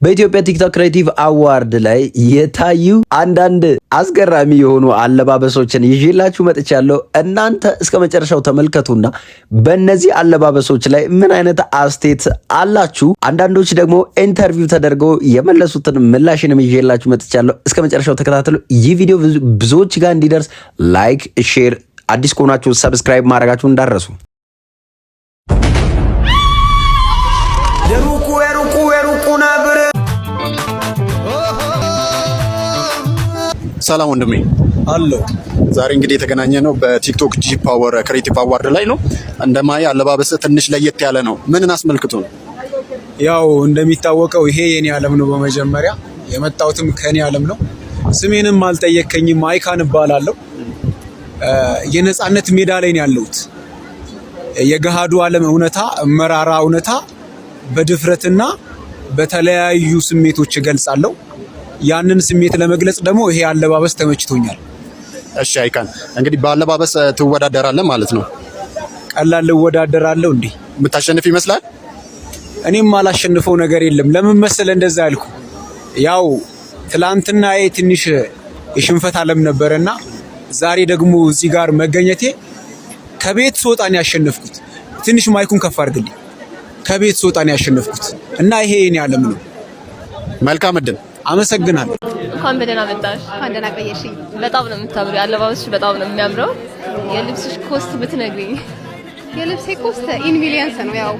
በኢትዮጵያ ቲክቶክ ክሬቲቭ አዋርድ ላይ የታዩ አንዳንድ አስገራሚ የሆኑ አለባበሶችን ይዤላችሁ መጥቻለሁ። እናንተ እስከ መጨረሻው ተመልከቱና በእነዚህ አለባበሶች ላይ ምን አይነት አስተያየት አላችሁ? አንዳንዶች ደግሞ ኢንተርቪው ተደርገው የመለሱትን ምላሽንም ይዤላችሁ መጥቻለሁ። እስከ መጨረሻው ተከታተሉ። ይህ ቪዲዮ ብዙዎች ጋር እንዲደርስ ላይክ፣ ሼር፣ አዲስ ከሆናችሁ ሰብስክራይብ ማድረጋችሁን እንዳትረሱ። ሰላም ወንድሜ አሎ። ዛሬ እንግዲህ የተገናኘ ነው በቲክቶክ ጂ ፓወር ክሬቲቭ አዋርድ ላይ ነው። እንደማይ አለባበስ ትንሽ ለየት ያለ ነው። ምንን አስመልክቶ ነው? ያው እንደሚታወቀው ይሄ የኔ ዓለም ነው። በመጀመሪያ የመጣሁትም ከኔ ዓለም ነው። ስሜንም አልጠየከኝም። አይካን እባላለሁ። የነጻነት ሜዳ ላይ ነው ያለሁት። የገሃዱ ዓለም እውነታ፣ መራራ እውነታ በድፍረትና በተለያዩ ስሜቶች እገልጻለሁ። ያንን ስሜት ለመግለጽ ደግሞ ይሄ አለባበስ ተመችቶኛል። እሺ አይካን፣ እንግዲህ በአለባበስ ትወዳደራለህ ማለት ነው? ቀላል ልወዳደራለሁ እንዴ? የምታሸንፍ ይመስላል? እኔም አላሸንፈው ነገር የለም። ለምን መሰለ እንደዛ ያልኩ? ያው ትላንትና ትንሽ የሽንፈት ዓለም ነበርና ዛሬ ደግሞ እዚህ ጋር መገኘቴ ከቤት ስወጣ ነው ያሸነፍኩት። ትንሽ ማይኩን ከፍ አድርግልኝ። ከቤት ስወጣ ነው ያሸነፍኩት እና ይሄ የኔ ዓለም ነው። መልካም እድል። አመሰግናለሁ። እንኳን በደህና መጣሽ። እንኳን ደህና ቆየሽኝ። በጣም ነው የምታምሪው። አለባበስሽ በጣም ነው የሚያምረው። የልብስሽ ኮስት ብትነግሪኝ? የልብሴ ኮስት ኢን ሚሊየንስ ነው። ያው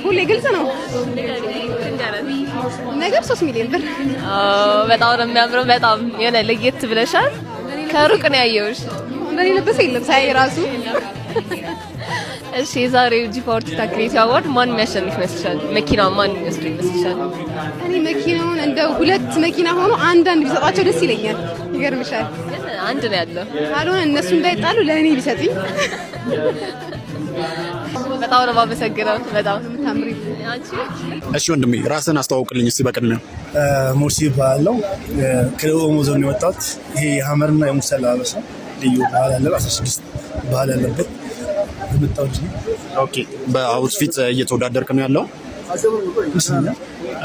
ሁሌ ግልጽ ነው ነገር 3 ሚሊዮን ብር። በጣም ነው የሚያምረው። በጣም የሆነ ለየት ብለሻል። ከሩቅ ነው ያየሁሽ። እንደኔ ልብስ የለም ሳይ ራሱ። እሺ የዛሬው ጂ ፓወር ቲክቶክ ክሬቲቭ አዋርድ ማን የሚያሸንፍ ይመስልሻል? መኪናው ማን የሚወስድ ይመስልሻል? እኔ መኪናውን እንደ 2 መኪና ሆኖ አንዳንድ ቢሰጣቸው ደስ ይለኛል። ይገርምሻል። አንድ ነው ያለው። ካልሆነ እነሱ እንዳይጣሉ ለእኔ ቢሰጡኝ። በጣም ነው የማመሰግነው። በጣም ታምሪ። አንቺ? እሺ ወንድሜ ራስን አስተዋውቅልኝ እስቲ በቅድሚያ። ሙርሲ ይባላል። ከኦሞ ዞን የወጣሁት። ይሄ የሐመርና የሙሳ አለባበስ ነው። ልዩ ባህል አለ። 16 ባህል አለበት። ኦኬ። በአውትፊት እየተወዳደርክ ነው ያለው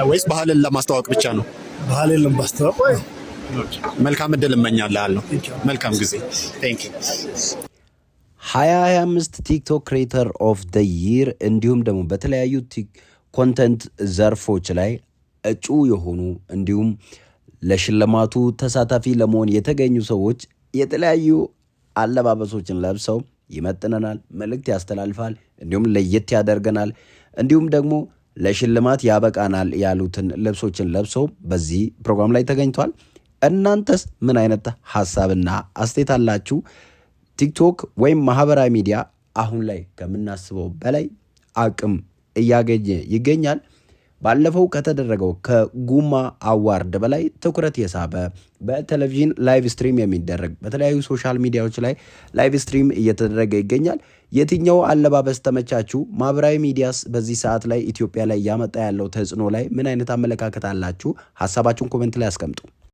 ወይስ ባህልን ለማስተዋወቅ ብቻ ነው? ባህልን ለማስተዋወቅ። መልካም እድል እመኛለሁ። መልካም ጊዜ። ቴንክ ዩ። 2025 ቲክቶክ ክሬተር ኦፍ ዘ ይር እንዲሁም ደግሞ በተለያዩ ኮንተንት ዘርፎች ላይ እጩ የሆኑ እንዲሁም ለሽልማቱ ተሳታፊ ለመሆን የተገኙ ሰዎች የተለያዩ አለባበሶችን ለብሰው ይመጥነናል፣ መልእክት ያስተላልፋል፣ እንዲሁም ለየት ያደርገናል፣ እንዲሁም ደግሞ ለሽልማት ያበቃናል ያሉትን ልብሶችን ለብሰው በዚህ ፕሮግራም ላይ ተገኝቷል። እናንተስ ምን አይነት ሐሳብና አስተያየት አላችሁ? ቲክቶክ ወይም ማህበራዊ ሚዲያ አሁን ላይ ከምናስበው በላይ አቅም እያገኘ ይገኛል። ባለፈው ከተደረገው ከጉማ አዋርድ በላይ ትኩረት የሳበ በቴሌቪዥን ላይቭ ስትሪም የሚደረግ በተለያዩ ሶሻል ሚዲያዎች ላይ ላይቭ ስትሪም እየተደረገ ይገኛል። የትኛው አለባበስ ተመቻችሁ? ማህበራዊ ሚዲያስ በዚህ ሰዓት ላይ ኢትዮጵያ ላይ ያመጣ ያለው ተጽዕኖ ላይ ምን አይነት አመለካከት አላችሁ? ሐሳባችሁን ኮሜንት ላይ አስቀምጡ።